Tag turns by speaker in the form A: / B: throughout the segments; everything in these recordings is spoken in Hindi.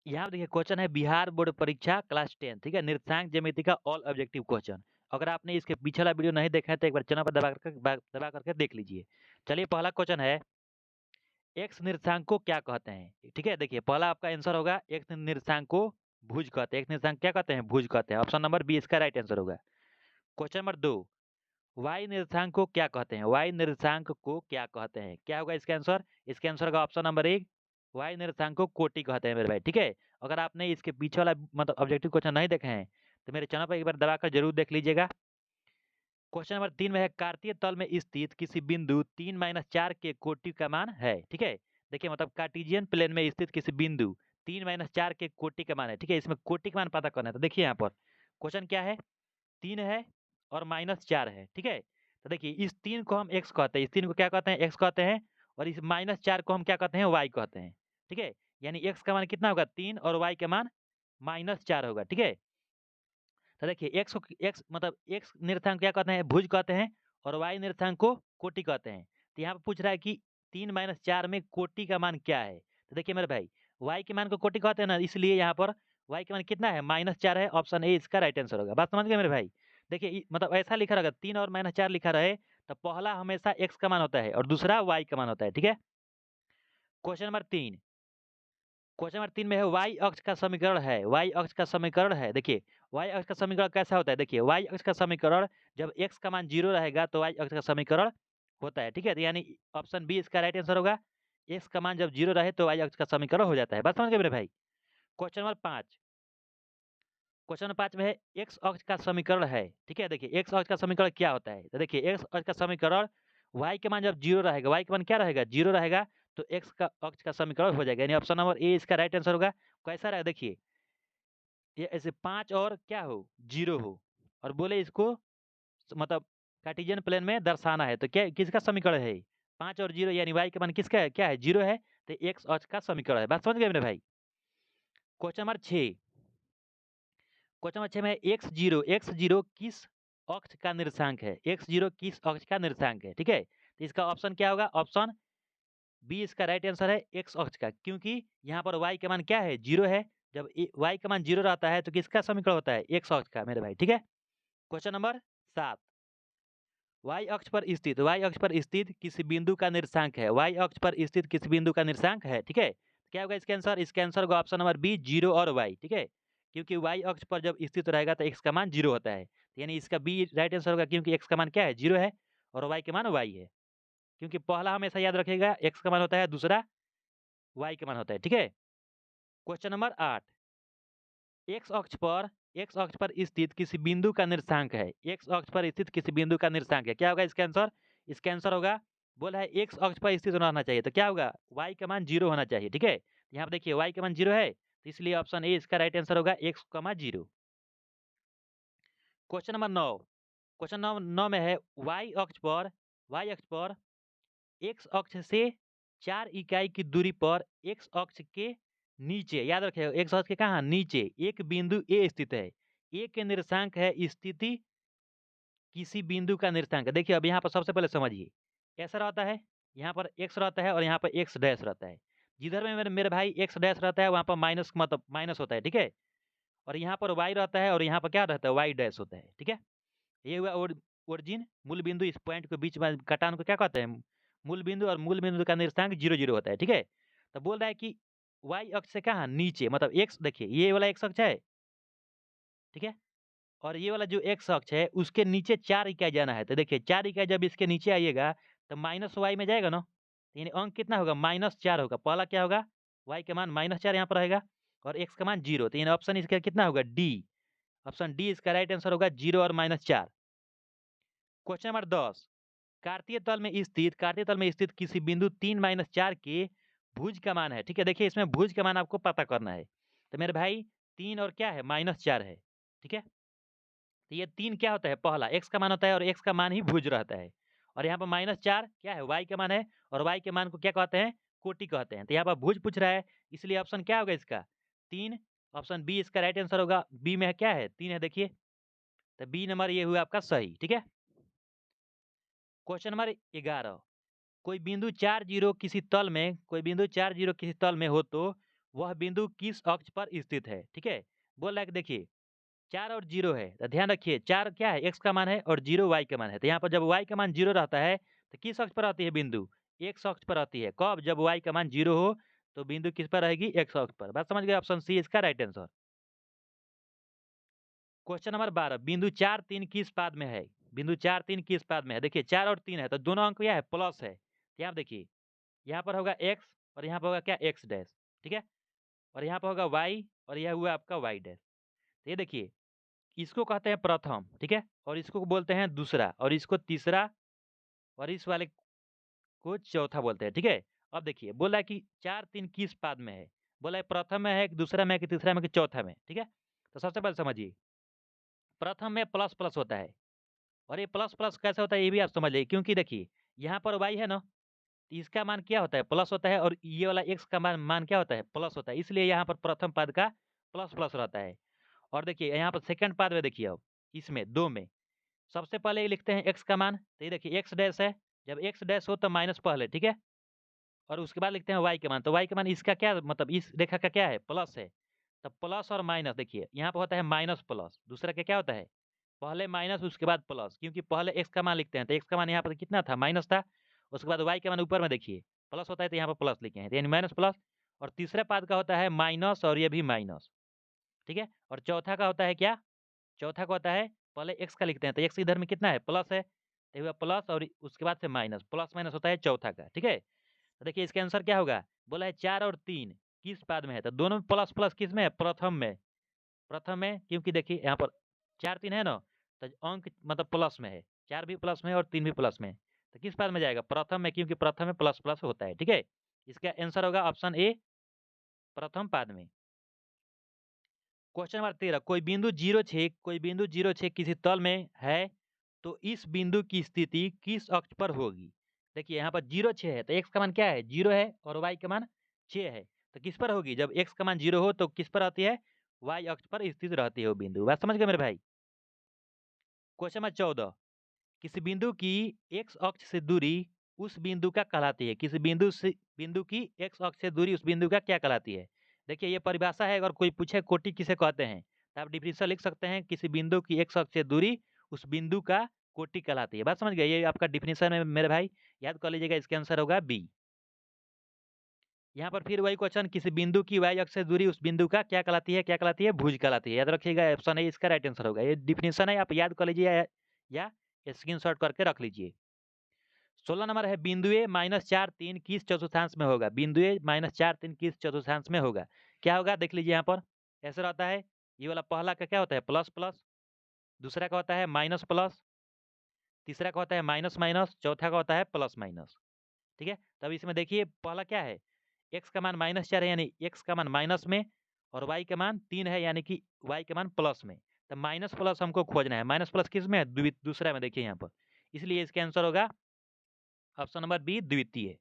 A: यहाँ पे देखिए क्वेश्चन है बिहार बोर्ड परीक्षा क्लास 10, ठीक है, निर्देशांक ज्यामिति का ऑल ऑब्जेक्टिव क्वेश्चन। अगर आपने इसके पिछला वीडियो नहीं देखा है तो एक बार चैनल पर दबा करके देख लीजिए। चलिए पहला क्वेश्चन है, एक्स निर्देशांक को क्या कहते हैं। ठीक है, देखिए पहला आपका आंसर होगा एक्स निर्देशांक को भुज कहते हैं। एक्स निर्देशांक क्या कहते हैं, भुज कहते हैं। ऑप्शन नंबर बी इसका राइट आंसर होगा। क्वेश्चन नंबर 2, वाई निर्देशांक को क्या कहते हैं। वाई निर्देशांक को क्या कहते हैं, क्या होगा इसका आंसर। इसका आंसर होगा ऑप्शन नंबर 1, वाई निर्देशांक को कोटि कहते हैं मेरे भाई। ठीक है, अगर आपने इसके पीछे वाला मतलब ऑब्जेक्टिव क्वेश्चन नहीं देखे हैं तो मेरे चैनल पर एक बार दबाकर जरूर देख लीजिएगा। क्वेश्चन नंबर 3 में है, कार्तीय तल में स्थित किसी बिंदु 3-4 के कोटि का मान है। ठीक है, देखिए मतलब कार्टेशियन प्लेन में स्थित किसी बिंदु 3-4 के कोटि का मान है। ठीक है, इसमें कोटि का मान पता करना है। तो देखिए यहाँ पर क्वेश्चन क्या है, 3 है और -4 है। ठीक है, तो देखिए इस 3 को हम x कहते हैं, इस 3 को क्या कहते हैं, x कहते हैं, और इस -4 को हम क्या कहते हैं, y कहते हैं। ठीक है, यानी x का मान कितना होगा 3 और y का मान -4 होगा। ठीक है, तो देखिए x मतलब x निर्देशांक क्या कहते हैं, भुज कहते हैं, और y निर्देशांक को कोटि कहते हैं। तो यहाँ पे पूछ रहा है कि 3-4 में कोटि का मान क्या है। तो देखिए मेरे भाई y के मान को कोटि कहते हैं ना, इसलिए यहाँ पर y के मान कितना है, -4 है। ऑप्शन ए इसका राइट आंसर होगा। बात समझ गए मेरे भाई। देखिए मतलब ऐसा लिखा रहेगा, 3 और -4 लिखा रहे तो पहला हमेशा x का मान होता है और दूसरा y का मान होता है। ठीक है, क्वेश्चन नंबर 3, क्वेश्चन नंबर 3 में है, वाई अक्ष का समीकरण है। वाई अक्ष का समीकरण है, देखिए वाई अक्ष का समीकरण कैसा होता है। देखिए वाई अक्ष का समीकरण जब x का मान 0 रहेगा तो वाई अक्ष का समीकरण होता है। ठीक है, तो यानी ऑप्शन बी इसका राइट आंसर होगा। x का मान जब 0 रहे तो वाई अक्ष का समीकरण हो जाता है। बात समझ गए मेरे भाई। क्वेश्चन नंबर 5, क्वेश्चन नंबर 5 में है, एक्स अक्ष का समीकरण है। ठीक है, देखिए एक्स अक्ष का समीकरण क्या होता है। तो देखिए एक्स अक्ष का समीकरण y के मान जब 0 रहेगा, y के मान क्या रहेगा, 0 रहेगा, तो x का अक्ष का समीकरण हो जाएगा। यानी ऑप्शन नंबर ए इसका राइट आंसर होगा। कैसा रहेगा देखिए, ये ऐसे 5 और क्या हो, 0 हो, और बोले इसको मतलब कार्टेशियन प्लेन में दर्शाना है, तो क्या किसका समीकरण है, 5 और 0, यानी y के मान किसका है, क्या है, 0 है, तो x अक्ष का समीकरण है। बात समझ गए मेरे भाई। क्वेश्चन नंबर 6, क्वेश्चन नंबर 6 में x0 किस अक्ष का निर्देशांक है। x0 किस अक्ष का निर्देशांक है। ठीक है, तो इसका ऑप्शन क्या होगा, ऑप्शन बी इसका राइट आंसर है, x अक्ष का, क्योंकि यहाँ पर y का मान क्या है, 0 है। जब y का मान 0 रहता है तो किसका समीकरण होता है, x अक्ष का मेरे भाई। ठीक है, क्वेश्चन नंबर 7, y अक्ष पर स्थित किसी बिंदु का निर्देशांक है। y अक्ष पर स्थित किसी बिंदु का निर्देशांक है। ठीक है, क्या होगा इसका आंसर, इसका आंसर होगा ऑप्शन नंबर बी, 0 और y। ठीक है, क्योंकि y अक्ष पर जब स्थित रहेगा तो x का मान 0 होता है, यानी इसका बी राइट आंसर होगा, क्योंकि x का मान क्या है, 0 है, और y के मान y है। क्योंकि पहला हमेशा याद रखिएगा x का मान होता है, दूसरा y का मान होता है। ठीक है, क्वेश्चन नंबर 8, एक्स अक्ष पर स्थित किसी बिंदु का निर्देशांक है। एक्स अक्ष पर स्थित किसी बिंदु का निर्देशांक है, क्या होगा इसका आंसर। इसका आंसर होगा, बोला है एक्स अक्ष पर स्थित होना चाहिए, तो क्या होगा, y का मान 0 होना चाहिए। ठीक है, यहाँ पे देखिए y का मान 0 है, तो इसलिए ऑप्शन ए इसका राइट आंसर होगा, x, 0। Question number 9, question number 9 में है, y अक्ष पर एक्स अक्ष से 4 इकाई की दूरी पर एक्स अक्ष के नीचे, याद रखिएगा एक्स अक्ष के कहाँ, नीचे एक बिंदु ए स्थित है। ए के निर्देशांक है स्थिति किसी बिंदु का निर्देशांक है। देखिए अब यहाँ पर सबसे पहले समझिए, ऐसा रहता है, यहाँ पर एक्स रहता है और यहाँ पर एक्स डैश रहता है। जिधर में मेरे मेरे भाई एक्स डैश रहता है वहाँ पर माइनस मतलब माइनस होता है। ठीक है, और यहाँ पर वाई रहता है और यहाँ पर क्या रहता है, वाई डैश होता है। ठीक है, ये हुआ ओरिजिन, मूल बिंदु। इस पॉइंट के बीच में कटान को क्या कहते हैं, मूल बिंदु, और मूल बिंदु का निर्देशांक 0 0 होता है। ठीक है, तो बोल रहा है कि y अक्ष से कहाँ, नीचे, मतलब x, देखिए ये वाला x अक्ष है। ठीक है, और ये वाला जो x अक्ष है उसके नीचे 4 इकाई जाना है। तो देखिए 4 इकाई जब इसके नीचे आइएगा तो माइनस वाई में जाएगा ना, तो यानी अंक कितना होगा, -4 होगा। पहला क्या होगा, y के मान -4 यहाँ पर रहेगा, और x का मान 0, तो यानी ऑप्शन इसका कितना होगा, डी। ऑप्शन डी इसका राइट आंसर होगा, 0 और -4। क्वेश्चन नंबर 10, कार्तीय तल में स्थित किसी बिंदु 3-4 के भुज का मान है। ठीक है, देखिए इसमें भुज का मान आपको पता करना है। तो मेरे भाई 3 और क्या है, -4 है। ठीक है, तो ये 3 क्या होता है, पहला x का मान होता है, और x का मान ही भुज रहता है। और यहाँ पर -4 क्या है, y का मान है, और y के मान को क्या कहते हैं, कोटि कहते हैं। तो यहाँ पर भुज पूछ रहा है, इसलिए ऑप्शन क्या होगा इसका, 3। ऑप्शन बी इसका राइट आंसर होगा। बी में क्या है, 3 है, देखिए, तो बी नंबर ये हुआ आपका सही। ठीक है, क्वेश्चन नंबर 11, कोई बिंदु 4 0 किसी तल में हो तो वह बिंदु किस अक्ष पर स्थित है। ठीक है, बोल रहा है कि देखिए 4 और 0 है, तो ध्यान रखिए 4 क्या है, x का मान है और 0 y का मान है। तो यहाँ पर जब y का मान 0 रहता है तो किस अक्ष पर आती है बिंदु, x अक्ष पर आती है। कब, जब y का मान 0 हो तो बिंदु किस पर रहेगी, x अक्ष पर। बात समझ गए, ऑप्शन सी इसका राइट आंसर। क्वेश्चन नंबर 12, बिंदु 4 3 किस पाद में है। बिंदु 4 3 किस पाद में है, देखिए 4 और 3 है तो दोनों अंक क्या है, प्लस है। यहाँ देखिए यहाँ पर होगा x और यहाँ पर होगा क्या, x डैश। ठीक है, और यहाँ पर होगा y और यह हुआ आपका y डैश। तो ये देखिए इसको कहते हैं प्रथम, ठीक है, और इसको बोलते हैं दूसरा, और इसको तीसरा, और इस वाले को चौथा बोलते हैं। ठीक है, अब देखिए बोला है कि 4 3 किस पाद में है, बोला है प्रथम में है कि दूसरा में है कि तीसरा में कि चौथा में। ठीक है, तो सबसे पहले समझिए प्रथम में प्लस प्लस होता है, और ये प्लस प्लस कैसे होता है ये भी आप समझ लीजिए, क्योंकि देखिए यहाँ पर y है ना, तो इसका मान क्या होता है, प्लस होता है, और ये वाला x का मान क्या होता है, प्लस होता है, इसलिए यहाँ पर प्रथम पद का प्लस प्लस रहता है। और देखिए यहाँ पर सेकंड पद में देखिए, अब इसमें दो में सबसे पहले ये लिखते हैं x का मान, तो ये देखिए x डैश है, जब x डैश हो तो माइनस पहले। ठीक है, और उसके बाद लिखते हैं y का मान, तो y का मान इसका क्या मतलब, इस रेखा का क्या है, प्लस है। तब प्लस और माइनस देखिए यहाँ पर होता है माइनस प्लस, दूसरा का क्या होता है, पहले माइनस उसके बाद प्लस, क्योंकि पहले x का मान लिखते हैं तो x का मान यहाँ पर कितना था, माइनस था। उसके बाद y का मान ऊपर में देखिए प्लस होता है तो यहाँ पर प्लस लिखे हैं, तो यानी माइनस प्लस। और तीसरे पद का होता है माइनस, और ये भी माइनस। ठीक है, और चौथा का होता है क्या, चौथा का होता है पहले x का लिखते हैं तो x इधर में कितना है, प्लस है, तो हुआ प्लस, और उसके बाद से माइनस, प्लस माइनस होता है चौथा का। ठीक है, तो देखिए इसका आंसर क्या होगा, बोला है 4 और 3 किस पाद में है, तो दोनों प्लस प्लस किस में है, प्रथम में। प्रथम में क्योंकि देखिए यहाँ पर 4 3 है ना, तो अंक मतलब प्लस में है, 4 भी प्लस में है और 3 भी प्लस में है, तो किस पाद में जाएगा, प्रथम में, क्योंकि प्रथम में प्लस प्लस होता है। ठीक है, इसका आंसर होगा ऑप्शन ए, प्रथम पाद में। क्वेश्चन नंबर 13, कोई बिंदु 0 6 किसी तल में है तो इस बिंदु की स्थिति किस अक्ष पर होगी। देखिए यहाँ पर 0 6 है तो x का मान क्या है, 0 है, और y का मान 6 है, तो किस पर होगी, जब x का मान 0 हो तो किस पर आती है, y अक्ष पर स्थित रहती है वो बिंदु। बात समझ गए मेरे भाई। क्वेश्चन नंबर 14, किसी बिंदु की x अक्ष से दूरी उस बिंदु का कहलाती है। किसी बिंदु की x अक्ष से दूरी उस बिंदु का क्या कहलाती है। देखिए ये परिभाषा है, अगर कोई पूछे कोटि किसे कहते हैं तो आप डिफिनेशन लिख सकते हैं, किसी बिंदु की x अक्ष से दूरी उस बिंदु का कोटि कहलाती है। बात समझ गए, ये आपका डिफिनेशन है मेरे भाई, याद कर लीजिएगा, इसका आंसर होगा बी। यहाँ पर फिर वही क्वेश्चन, किसी बिंदु की y अक्ष से दूरी उस बिंदु का क्या कहलाती है, क्या कहलाती है, भुज कहलाती है। याद रखिएगा, ऑप्शन है इसका राइट आंसर होगा। ये डिफिनेशन है, आप याद कर लीजिए या स्क्रीनशॉट करके रख लीजिए। 16 नंबर है, बिंदु ए -4 3 किस चतुर्थांश में होगा। बिंदु ए -4 3 किस चतुर्थांश में होगा, क्या होगा, देख लीजिए यहाँ पर ऐसे रहता है। ये वाला पहला का क्या होता है, प्लस प्लस, दूसरा का होता है माइनस प्लस, तीसरा का होता है माइनस माइनस, चौथा का होता है प्लस माइनस। ठीक है, तब इसमें देखिए पहला क्या है, x का मान -4 है यानी x का मान माइनस में, और y का मान 3 है यानी कि y का मान प्लस में। तो माइनस प्लस हमको खोजना है, माइनस प्लस किस में है, दूसरा में, देखिए यहाँ पर, इसलिए इसका आंसर होगा ऑप्शन नंबर बी, द्वितीय।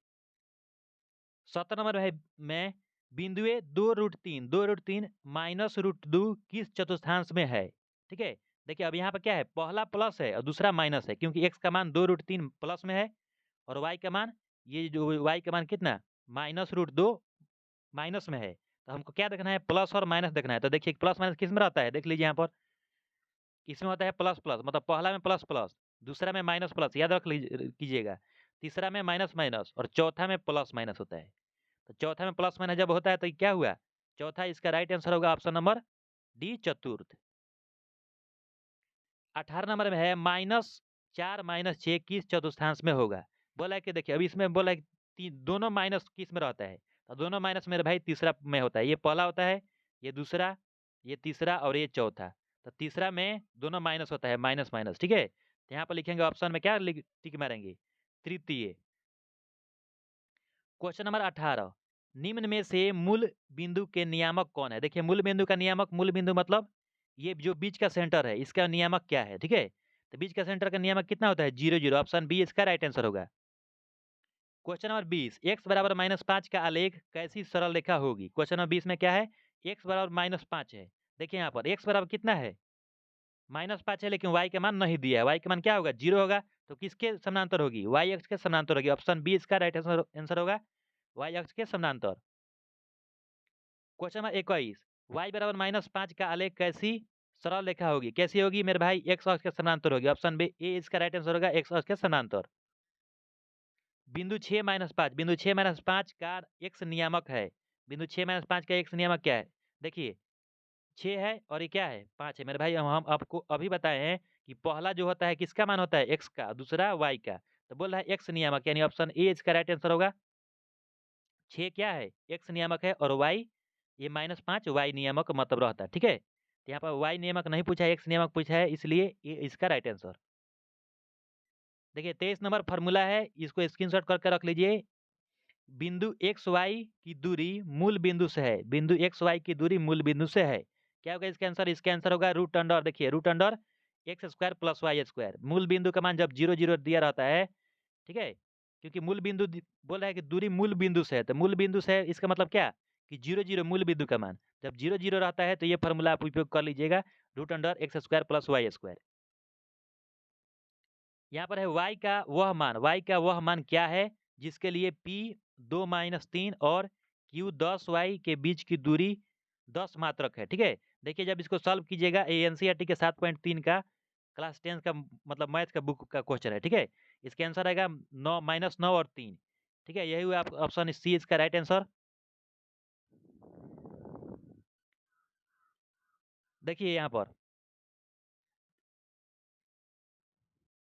A: 17 नंबर है में, बिंदु ए 2√3 -√2 किस चतुर्थांश में है। ठीक है, देखिए अब यहाँ पर क्या है, पहला प्लस है और दूसरा माइनस है, क्योंकि x का मान 2√3 प्लस में है, और y का मान, ये जो y का मान कितना, -√2 माइनस में है। तो हमको क्या देखना है, प्लस और माइनस देखना है। तो देखिए प्लस माइनस किस में रहता है, देख लीजिए यहाँ पर, इसमें होता है प्लस प्लस, मतलब पहला में प्लस प्लस, दूसरा में माइनस प्लस, याद रख कीजिएगा, तीसरा में माइनस माइनस, और चौथा में प्लस माइनस होता है। तो चौथा में प्लस माइनस जब होता है तो क्या हुआ, चौथा, इसका राइट आंसर होगा ऑप्शन नंबर डी, चतुर्थ। 18 नंबर में है, -4 -6 किस चतुर्थांश में होगा। बोला है कि देखिए अभी इसमें बोला है कि दोनों माइनस किस में रहता है, तो दोनों माइनस मेरे भाई तीसरा में होता है। ये पहला होता है, ये दूसरा, ये तीसरा, और ये चौथा। तो तीसरा में दोनों माइनस होता है, माइनस माइनस। ठीक है, तो यहाँ पर लिखेंगे ऑप्शन में क्या टिक मारेंगे, तृतीय। क्वेश्चन नंबर 18, निम्न में से मूल बिंदु के नियामक कौन है। देखिए मूल बिंदु का नियामक, मूल बिंदु मतलब ये जो बीच का सेंटर है, इसका नियामक क्या है। ठीक है, तो बीच का सेंटर का नियामक कितना होता है, 0 0, ऑप्शन बी इसका राइट आंसर होगा। क्वेश्चन नंबर 20, x बराबर -5 का आलेख कैसी सरल रेखा होगी। क्वेश्चन नंबर 20 में क्या है, x बराबर -5 है। देखिए यहाँ पर x बराबर कितना है, -5 है, लेकिन y का मान नहीं दिया है, y का मान क्या होगा, 0 होगा, तो किसके समानांतर होगी, y अक्ष के समानांतर होगी। ऑप्शन बी इसका राइट आंसर होगा, y अक्ष के समानांतर। क्वेश्चन नंबर 21, y बराबर -5 का आलेख कैसी सरल रेखा होगी? कैसी होगी मेरे भाई? x अक्ष के समानांतर होगी। ऑप्शन बी ए इसका राइट आंसर होगा, x अक्ष के समानांतर। बिंदु 6 -5, बिंदु 6 -5 का x नियामक है। बिंदु 6 -5 का x नियामक क्या है? देखिए 6 है और ये क्या है? 5 है। मेरे भाई हम आपको अभी बताए हैं कि पहला जो होता है किसका मान होता है? x का, दूसरा y का। तो बोल रहा है x नियामक, यानी ऑप्शन ए इसका राइट आंसर होगा। 6 क्या है? x नियामक है और y ये -5 y नियामक का मतलब रहता है, ठीक है? तो यहाँ पर y नियामक नहीं पूछा है, x नियामक पूछा है, इसलिए ये इसका राइट आंसर। देखिए 23 नंबर फॉर्मूला है, इसको स्क्रीनशॉट करके रख लीजिए। बिंदु एक्स वाई की दूरी मूल बिंदु से है। बिंदु एक्स वाई की दूरी मूल बिंदु से है। क्या होगा इसका आंसर? इसका आंसर होगा रूट अंडर, देखिए root under X square plus Y square. मूल बिंदु का मान जब 0 0 दिया रहता है, ठीक है, क्योंकि मूल बिंदु बोल रहा है कि दूरी मूल बिंदु से है, तो मूल बिंदु से है इसका मतलब क्या कि 0 0 मूल बिंदु का मान जब 0 0 रहता है, तो ये फॉर्मूला आप उपयोग कर लीजिएगा, root under X square plus Y square. यहाँ पर है y का वह मान क्या है जिसके लिए p 2-3 और q 10y के बीच की दूरी 10 मात्रक है, ठीक है? देखिए जब इसको सॉल्व कीजिएगा, ये एनसीईआरटी के 7.3 का क्लास 10 का मतलब मैथ का बुक का क्वेश्चन है, ठीक है? इसका आंसर आएगा 9 और 3, ठीक है? यही हुआ ऑप्शन सी इसका राइट आंसर। देखिए यहाँ पर